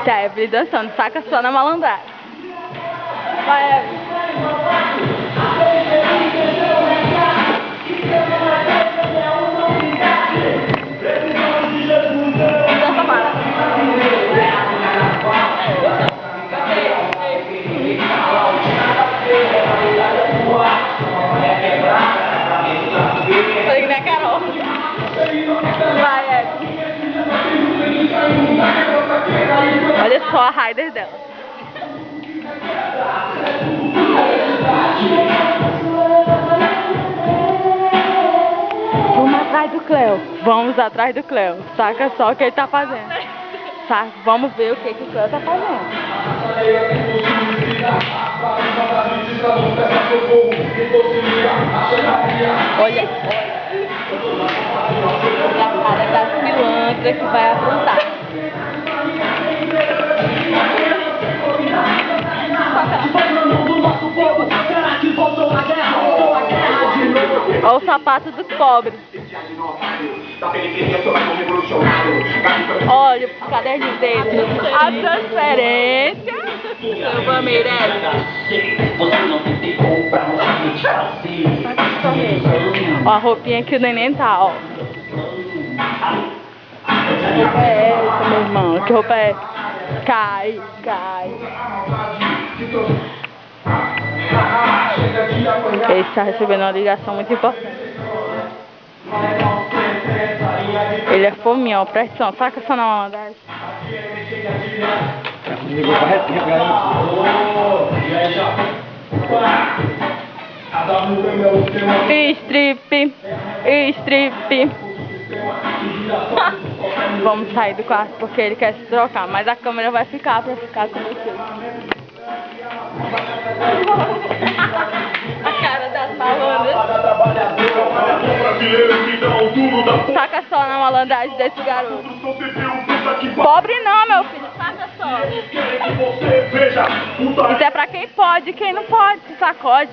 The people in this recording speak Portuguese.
Tá, Evelyn dançando, saca só na malandragem. Vai, Evelyn. Dança para. Falei que nem a Carol. Vai, Evelyn. Olha só a Raider dela. Vamos atrás do Cleo. Vamos atrás do Cleo. Saca só o que ele tá fazendo. Saca? Vamos ver o que o Cleo tá fazendo. Olha, a cara da pilantra que vai aprontar. Olha o sapato dos pobres. Olha o caderninho dele. A transferência. Silva Meirelles. Ó a roupinha que o neném tá, ó. Que roupa é essa, meu irmão? Que roupa é? Cai. Ele está recebendo uma ligação muito importante. Ele é fominha, ó, pressão. Saca essa na malandragem. Strip. Vamos sair do quarto porque ele quer se trocar, mas a câmera vai ficar pra ficar com você. A cara das malandras. Saca só na malandragem desse garoto. Pobre não, meu filho, saca só. Isso é pra quem pode, quem não pode, se sacode.